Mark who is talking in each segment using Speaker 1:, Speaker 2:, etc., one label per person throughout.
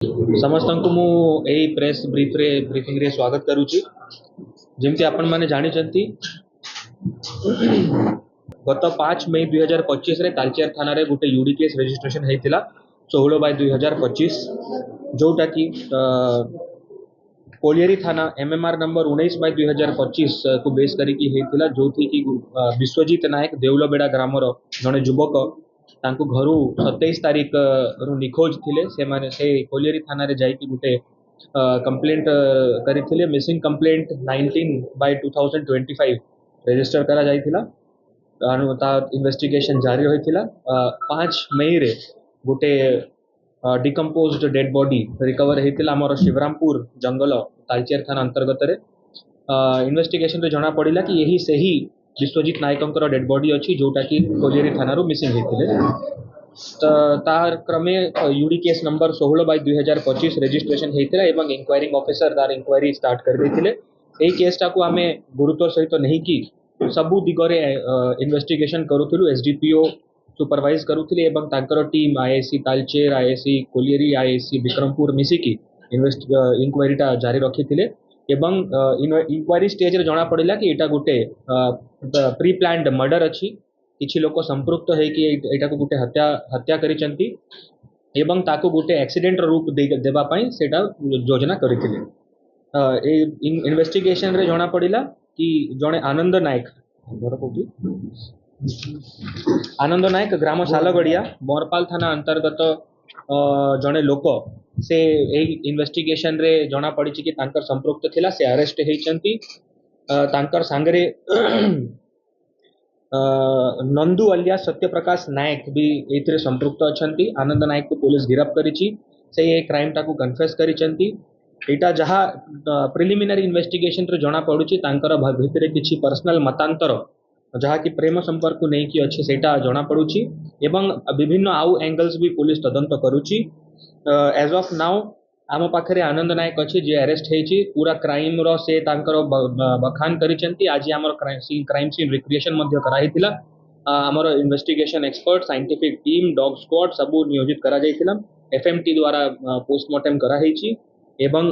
Speaker 1: समस्त को मु एई प्रेस ब्रीफिंग रे स्वागत करूची। जेमती आपण माने जानी चंती गत 5 मई 2025 रे तालचेर थाना रे गोटे यूडी केस रजिस्ट्रेशन हेतिला 16/2025 जोटा की कोलियरी थाना एमएमआर नंबर 19/2025 को बेस करिकी हेतिला जोथि की विश्वजीत नायक देउलबेड़ा ग्रामर जने युवक तांको घरू 27 तारीख रु निखोज थिले से माने से कोलियरी थाना रे जाई की गुटे कंप्लेंट करिथिले। मिसिंग कंप्लेंट 19/2025 रजिस्टर करा जाइथिला। ता इन्वेस्टिगेशन जारी होइथिला। 5 मई रे गुटे डिकम्पोज्ड डेड बॉडी रिकवर हेतिला हमर शिवरामपुर जंगल तालचेर थाना अंतर्गत रे। इन्वेस्टिगेशन रे जना पड़िला कि यही सही विश्वजीत नायकंकर डेड बॉडी अच्छी जोटा कि कोलियरी थाना मिसिंग होते तार क्रमे यूडी केस नंबर 16/2025 रजिस्ट्रेशन होता है। इंक्वायरिंग ऑफिसर तार इंक्वायरी स्टार्ट कर देते। यही केसटा को आम गुरुत्व सहित नहीं कि सबू दिगरे इन्वेस्टिगेशन करूँ। एसडीपीओ सुपरवाइज करुले एवं team ISC Talcher ISC colliery ISC Bikrampur मिसिकी इंक्वायरीटा जारी रखी एवं इंक्वायरी स्टेज रे जना पड़िला कि एटा गोटे प्री प्लान्ड मर्डर अच्छी। किछि लोक संपृक्त है कि एटा को गोटे हत्या करिसंती एवं ताको गोटे एक्सीडेंट रूप देबा पई सेटा योजना करिथिले। ए इन्वेस्टिगेशन रे जना पड़िला कि जणे आनंद नायक घर कोठी आनंद नायक ग्राम सालगड़िया मोरपाल थाना अंतर्गत जड़े लोक से इन्वेस्टिगेशन रे जना पड़ी कि तांकर संपृक्त थिला से अरेस्ट होइचंती। तांकर सांगरे नंदू अलिया सत्यप्रकाश नायक भी एथिरे संपृक्त अछंती। आनंद नायक को पुलिस गिरफ्त करिछि। से ये क्राइम टाकू कन्फेस करिचंती। एटा जहा प्रिलिमिनरी इन्वेस्टिगेशन रे जना पड़ुछि तांकर भितरे किछि पर्सनल मतांतर जहा कि प्रेम संपर्क को नहीं कि अच्छे सेटा जना पड़ुछि एवं विभिन्न आउ एंगल्स भी पुलिस तदंत करुछि। एज ऑफ नाउ आम पाखरे आनंद नायक अच्छी जे अरेस्ट होइछि। पूरा क्राइम रो से तांकर बखान करिसंती। आज हमर क्राइम सीन रिक्रिएशन मध्ये कराइथिला। हमर investigation expert scientific team dog squad सबू नियोजित करा जाइथिला। एफएमटी द्वारा पोस्टमार्टम करा हेछि एवं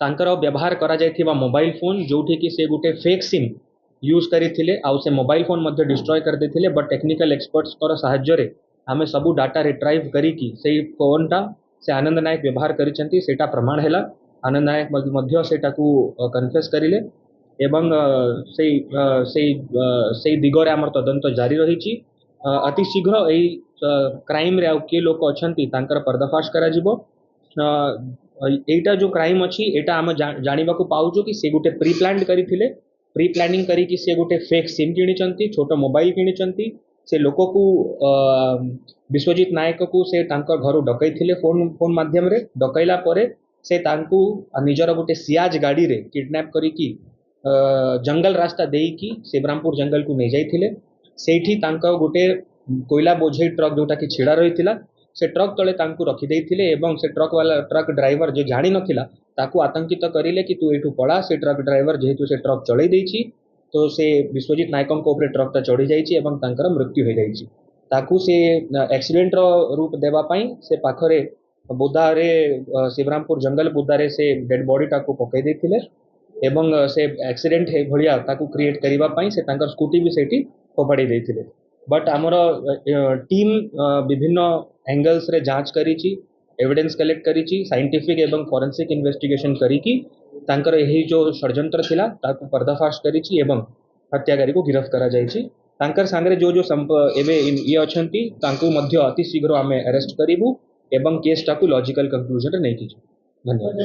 Speaker 1: तांकर व्यवहार करा जाइथिबा मोबाइल फोन जोठी कि से गुटे फेक सिम यूज करिथिले आउ से मोबाइल फोन मध्ये डिस्ट्रॉय कर देथिले। बट टेक्निकल एक्सपर्ट्स कर सहाय्य रे आमे सबू डाटा रिट्राइव करिकी से फोनटा से आनंद नायक व्यवहार करिसंती सेटा प्रमाण हैला। आनंद नायक मध्य सेटा को कन्फेस करिले एवं से दिगरे आमर तदंत जारी रहिछि। अति शीघ्र एई क्राइम रे आउ के लोक अछंती तांकर पर्दाफाश करा जिवो। एटा जो क्राइम अछि एटा हम जानिबा को पाउजो कि से गुटे प्री प्लान्ड करिथिले। प्री प्लानिंग करी कि से गोटे फेक सिम किनिचंती छोट मोबाइल किनिचंती। से लोक को विश्वजीत नायक को से तांकर घर डकैथिले फोन माध्यम रे। डकैला परे से तांकू निजर गोटे सियाज गाड़ी रे किडनैप करिकी जंगल रास्ता देईकी शिवरामपुर जंगल को नहीं जाइथिले। सेठी तांका गोटे कोयला बोझे ट्रक जोटा कि छिड़ा रहिथिला से ट्रक तले तांकू रखी देइथिले एवं से ट्रक ड्राइवर जे जानि नथिला ताकू आतंकित करिले कि तू एठू पड़ा। से ट्रक ड्राइवर जेहेतु से ट्रक चढ़ई देइछि तो से विश्वजीत नायकों ऊपर ट्रकटा चढ़ी जाइछि एवं तांकर मृत्यु हो जाइछि। ताकू से एक्सीडेंट रूप देवा पई से पाखरे बुदारे शिवरामपुर जंगल बुदारे से डेड बॉडी टाकू पकई देइथिले एवं से एक्सीडेंट हे भलिया ताकू क्रिएट करिवा पई से तांकर स्कूटी भी सेठी फोपाड़ी देइथिले। बट आमर टीम विभिन्न एंगल्स रे जांच करिछि एविडेंस कलेक्ट करिछि साइंटिफिक एवं फॉरेंसिक इन्वेस्टिगेशन करिकी तांकर यही जो षड्यंत्र थिला ताकू पर्दाफाश करिछि एवं हत्याकारी को गिरफ्त करा जाइछि। तांकर सांगरे जो एबे ये अछंती तांकू मध्य अति शीघ्र आमे अरेस्ट करिबु एवं केस टाकू लॉजिकल कंक्लूजन रे नै किछु। धन्यवाद।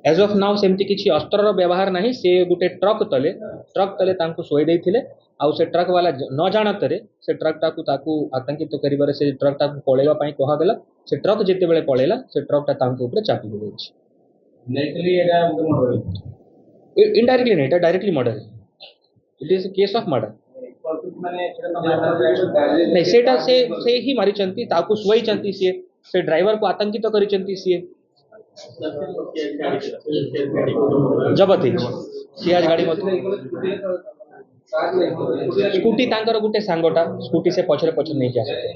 Speaker 1: एज ऑफ नाउ सेमती किछि अस्त्र व्यवहार नहीं। से गोटे ट्रक तले तांकू सोई देइथिले आउ से ट्रक वाला न जानतरे से ट्रक टाकू ताकू आतंकित करिबारे से ट्रक टाकू पळेवा पई कहा गेला। से ट्रक जेते बेले पळेला से ट्रक टा तांकू ऊपर चापी देइछि। डायरेक्टली एटा मर्डर इनडायरेक्टली नहीं एटा directly murder. It is case of murder नहीं सेटा से ही मारी चंती ताकू सोई चंती से ड्राइवर को आतंकित करी चंती जबत सियाज गाड़ी ସ୍କୁଟି ତାଙ୍କର ଗୋଟେ ସାଙ୍ଗଟା ସ୍କୁଟି ସେ ପଛରେ ପଛରେ ନେଇକି ଆସୁଥିଲେ।